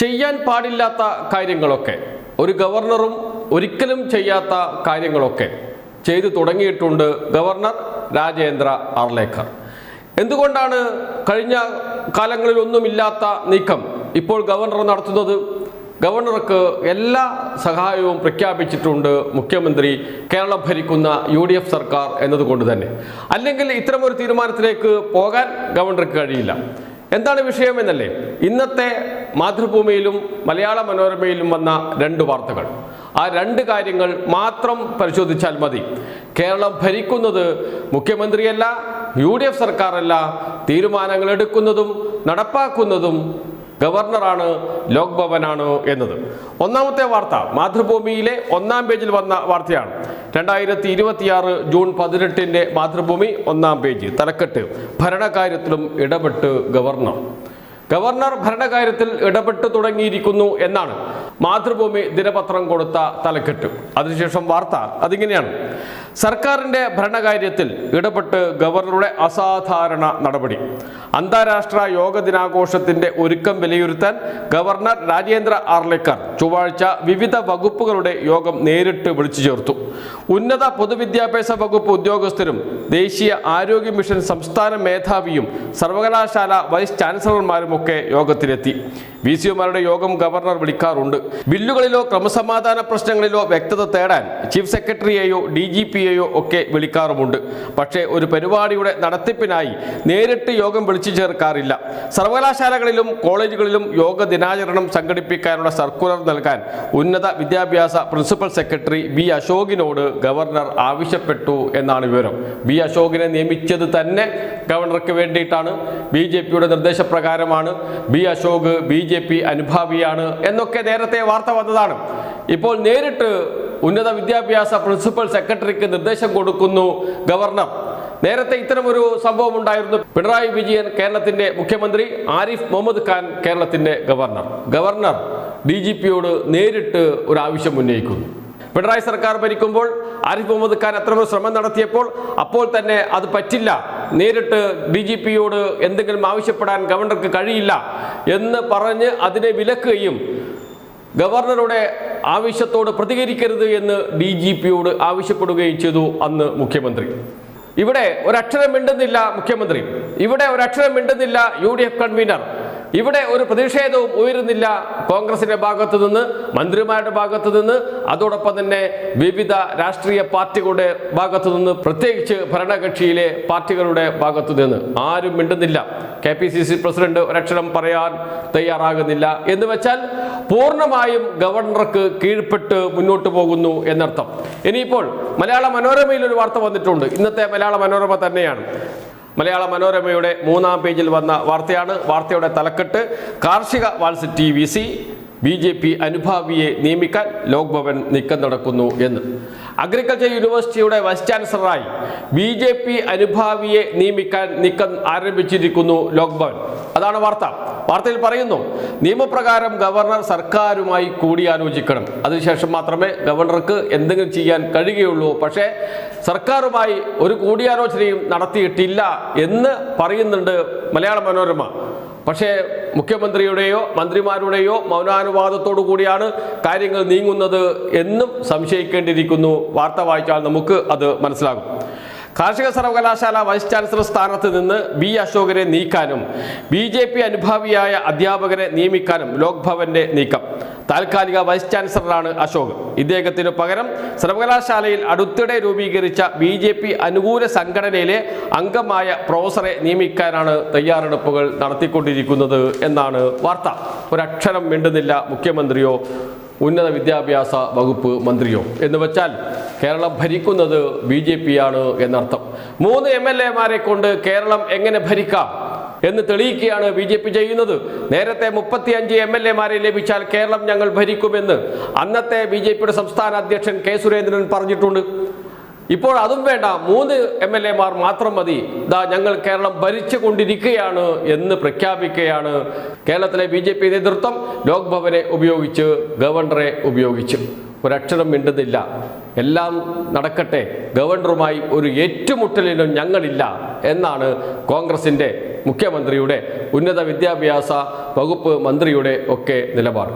ചെയ്യാൻ പാടില്ലാത്ത കാര്യങ്ങളൊക്കെ ഒരു ഗവർണറും ഒരിക്കലും ചെയ്യാത്ത കാര്യങ്ങളൊക്കെ ചെയ്തു തുടങ്ങിയിട്ടുണ്ട് ഗവർണർ രാജേന്ദ്ര ആർലേക്കർ. എന്തുകൊണ്ടാണ് കഴിഞ്ഞ കാലങ്ങളിലൊന്നുമില്ലാത്ത നീക്കം ഇപ്പോൾ ഗവർണർ നടത്തുന്നത്? ഗവർണർക്ക് എല്ലാ സഹായവും പ്രഖ്യാപിച്ചിട്ടുണ്ട് മുഖ്യമന്ത്രി, കേരളം ഭരിക്കുന്ന UDF സർക്കാർ എന്നതുകൊണ്ട് തന്നെ. അല്ലെങ്കിൽ ഇത്തരമൊരു തീരുമാനത്തിലേക്ക് പോകാൻ ഗവർണർക്ക് കഴിയില്ല. എന്താണ് വിഷയം എന്നല്ലേ? ഇന്നത്തെ മാതൃഭൂമിയിലും മലയാള മനോരമയിലും വന്ന രണ്ട് വാർത്തകൾ, ആ രണ്ട് കാര്യങ്ങൾ മാത്രം പരിശോധിച്ചാൽ മതി. കേരളം ഭരിക്കുന്നത് മുഖ്യമന്ത്രിയല്ല, UDF സർക്കാരല്ല, തീരുമാനങ്ങൾ എടുക്കുന്നതും നടപ്പാക്കുന്നതും ഗവർണറാണ്, ലോക് ഭവനാണ് എന്നത്. ഒന്നാമത്തെ വാർത്ത മാതൃഭൂമിയിലെ ഒന്നാം പേജിൽ വന്ന വാർത്തയാണ്. 2026 ജൂൺ 18 മാതൃഭൂമി ഒന്നാം പേജ് തലക്കെട്ട്: ഭരണകാര്യത്തിലും ഇടപെട്ട് ഗവർണർ. ഗവർണർ ഭരണകാര്യത്തിൽ ഇടപെട്ട് തുടങ്ങിയിരിക്കുന്നു എന്നാണ് മാതൃഭൂമി ദിനപത്രം കൊടുത്ത തലക്കെട്ട്. അതിനുശേഷം വാർത്ത അതിങ്ങനെയാണ്: സർക്കാരിന്റെ ഭരണകാര്യത്തിൽ ഇടപെട്ട് ഗവർണറുടെ അസാധാരണ നടപടി. അന്താരാഷ്ട്ര യോഗ ദിനാഘോഷത്തിന്റെ ഒരുക്കം വിലയിരുത്താൻ ഗവർണർ രാജേന്ദ്ര ആർലേക്കർ ചൊവ്വാഴ്ച വിവിധ വകുപ്പുകളുടെ യോഗം നേരിട്ട് വിളിച്ചു ചേർത്തു. ഉന്നത പൊതുവിദ്യാഭ്യാസ വകുപ്പ് ഉദ്യോഗസ്ഥരും ദേശീയ ആരോഗ്യ മിഷൻ സംസ്ഥാന മേധാവിയും സർവകലാശാല വൈസ് ചാൻസലർമാരുമൊക്കെ യോഗത്തിലെത്തി. VCമാരുടെ യോഗം ഗവർണർ വിളിക്കാറുണ്ട്. ബില്ലുകളിലോ ക്രമസമാധാന പ്രശ്നങ്ങളിലോ വ്യക്തത തേടാൻ ചീഫ് സെക്രട്ടറിയെയോ DGPയെയോ ഒക്കെ വിളിക്കാറുമുണ്ട്. പക്ഷേ ഒരു പരിപാടിയുടെ നടത്തിപ്പിനായി നേരിട്ട് യോഗം വിളിച്ചു ചേർക്കാറില്ല. സർവകലാശാലകളിലും കോളേജുകളിലും യോഗ ദിനാചരണം സംഘടിപ്പിക്കാനുള്ള സർക്കുലർ നൽകാൻ ഉന്നത വിദ്യാഭ്യാസ പ്രിൻസിപ്പൽ സെക്രട്ടറി B അശോകിനോട് ഗവർണർ ആവശ്യപ്പെട്ടു എന്നാണ് വിവരം. B അശോകിനെ നിയമിച്ചത് തന്നെ ഗവർണർക്ക് വേണ്ടിയിട്ടാണ്. BJPയുടെ നിർദ്ദേശപ്രകാരമാണ്. B അശോക് BJP അനുഭാവിയാണ് എന്നൊക്കെ നേരത്തെ വാർത്ത വന്നതാണ്. ഇപ്പോൾ നേരിട്ട് ഉന്നത വിദ്യാഭ്യാസ പ്രിൻസിപ്പൽ സെക്രട്ടറിക്ക് നിർദ്ദേശം കൊടുക്കുന്നു ഗവർണർ. നേരത്തെ ഇത്തരമൊരു സംഭവം ഉണ്ടായിരുന്നു. പിണറായി വിജയൻ കേരളത്തിന്റെ മുഖ്യമന്ത്രി, ആരിഫ് മുഹമ്മദ് ഖാൻ കേരളത്തിന്റെ ഗവർണർ. ഗവർണർ DGPയോട് നേരിട്ട് ഒരു ആവശ്യം ഉന്നയിക്കുന്നു. പിണറായി സർക്കാർ ഭരിക്കുമ്പോൾ ആരിഫ് മുഹമ്മദ് ഖാൻ അത്തരമൊരു ശ്രമം നടത്തിയപ്പോൾ അപ്പോൾ തന്നെ അത് പറ്റില്ല, നേരിട്ട് DGPയോട് എന്തെങ്കിലും ആവശ്യപ്പെടാൻ ഗവർണർക്ക് കഴിയില്ല എന്ന് പറഞ്ഞ് അതിനെ വിലക്കുകയും ഗവർണറുടെ ആവശ്യത്തോട് പ്രതികരിക്കരുത് എന്ന് DGPയോട് ആവശ്യപ്പെടുകയും ചെയ്തു അന്ന് മുഖ്യമന്ത്രി. ഇവിടെ ഒരക്ഷരം മിണ്ടുന്നില്ല മുഖ്യമന്ത്രി, ഇവിടെ ഒരക്ഷരം മിണ്ടുന്നില്ല UDF കൺവീനർ, ഇവിടെ ഒരു പ്രതിഷേധവും ഉയരുന്നില്ല കോൺഗ്രസിന്റെ ഭാഗത്തു നിന്ന്, മന്ത്രിമാരുടെ ഭാഗത്തു നിന്ന്, അതോടൊപ്പം തന്നെ വിവിധ രാഷ്ട്രീയ പാർട്ടികളുടെ ഭാഗത്തു നിന്ന്, പ്രത്യേകിച്ച് ഭരണകക്ഷിയിലെ പാർട്ടികളുടെ ഭാഗത്തു നിന്ന് ആരും മിണ്ടുന്നില്ല. KPCC പ്രസിഡന്റ് ഒരക്ഷരം പറയാൻ തയ്യാറാകുന്നില്ല എന്ന് വെച്ചാൽ പൂർണ്ണമായും ഗവർണർക്ക് കീഴ്പ്പെട്ട് മുന്നോട്ട് പോകുന്നു എന്നർത്ഥം. ഇനിയിപ്പോൾ മലയാള മനോരമയിൽ ഒരു വാർത്ത വന്നിട്ടുണ്ട്. ഇന്നത്തെ മലയാള മനോരമ തന്നെയാണ്. മലയാള മനോരമയുടെ മൂന്നാം പേജിൽ വന്ന വാർത്തയാണ്. വാർത്തയുടെ തലക്കെട്ട്: കാർഷിക വാത്സല്യം VC, BJP അനുഭാവിയെ നിയമിക്കാൻ ലോക് ഭവൻ നീക്കം നടക്കുന്നു എന്ന്. അഗ്രികൾച്ചർ യൂണിവേഴ്സിറ്റിയുടെ വൈസ് ചാൻസലറായി BJP അനുഭാവിയെ നിയമിക്കാൻ നീക്കം ആരംഭിച്ചിരിക്കുന്നു ലോക് ഭവൻ. അതാണ് വാർത്ത. വാർത്തയിൽ പറയുന്നു, നിയമപ്രകാരം ഗവർണർ സർക്കാരുമായി കൂടിയാലോചിക്കണം, അതിനുശേഷം മാത്രമേ ഗവർണർക്ക് എന്തെങ്കിലും ചെയ്യാൻ കഴിയുകയുള്ളൂ. പക്ഷേ സർക്കാരുമായി ഒരു കൂടിയാലോചനയും നടത്തിയിട്ടില്ല എന്ന് പറയുന്നുണ്ട് മലയാള മനോരമ. പക്ഷേ മുഖ്യമന്ത്രിയുടെയോ മന്ത്രിമാരുടെയോ മൗനാനുവാദത്തോടു കൂടിയാണ് കാര്യങ്ങൾ നീങ്ങുന്നത് എന്നും സംശയിക്കേണ്ടിയിരിക്കുന്നു. വാർത്ത വായിച്ചാൽ നമുക്ക് അത് മനസ്സിലാകും. കാർഷിക സർവകലാശാല വൈസ് ചാൻസലർ സ്ഥാനത്ത് നിന്ന് B അശോകനെ നീക്കാനും BJP അനുഭാവിയായ അധ്യാപകരെ നിയമിക്കാനും ലോക് ഭവന്റെ നീക്കം. താൽക്കാലിക വൈസ് ചാൻസലറാണ് അശോക്. ഇദ്ദേഹത്തിനു പകരം സർവകലാശാലയിൽ അടുത്തിടെ രൂപീകരിച്ച BJP അനുകൂല സംഘടനയിലെ അംഗമായ പ്രൊഫസറെ നിയമിക്കാനാണ് തയ്യാറെടുപ്പുകൾ നടത്തിക്കൊണ്ടിരിക്കുന്നത് എന്നാണ് വാർത്ത. ഒരക്ഷരം മിണ്ടുന്നില്ല മുഖ്യമന്ത്രിയോ ഉന്നത വിദ്യാഭ്യാസ വകുപ്പ് മന്ത്രിയോ. എന്ന് വെച്ചാൽ കേരളം ഭരിക്കുന്നത് BJP ആണ് എന്നർത്ഥം. 3 MLAമാരെ കൊണ്ട് കേരളം എങ്ങനെ ഭരിക്കാം എന്ന് തെളിയിക്കുകയാണ് BJP ചെയ്യുന്നത്. നേരത്തെ 35 MLAമാരെ ലഭിച്ചാൽ കേരളം ഞങ്ങൾ ഭരിക്കുമെന്ന് അന്നത്തെ BJPയുടെ സംസ്ഥാന അധ്യക്ഷൻ K സുരേന്ദ്രൻ പറഞ്ഞിട്ടുണ്ട്. ഇപ്പോൾ അതും വേണ്ട, 3 MLAമാർ മാത്രം മതി, ഞങ്ങൾ കേരളം ഭരിച്ചു കൊണ്ടിരിക്കുകയാണ് എന്ന് പ്രഖ്യാപിക്കുകയാണ് കേരളത്തിലെ BJP നേതൃത്വം. ലോക് ഭവനെ ഉപയോഗിച്ച്, ഗവർണറെ ഉപയോഗിച്ച് ഒരക്ഷരം മിണ്ടുന്നില്ല. എല്ലാം നടക്കട്ടെ, ഗവർണറുമായി ഒരു ഏറ്റുമുട്ടലിനും ഞങ്ങളില്ല എന്നാണ് കോൺഗ്രസിൻ്റെ മുഖ്യമന്ത്രിയുടെ, ഉന്നത വിദ്യാഭ്യാസ വകുപ്പ് മന്ത്രിയുടെ ഒക്കെ നിലപാട്.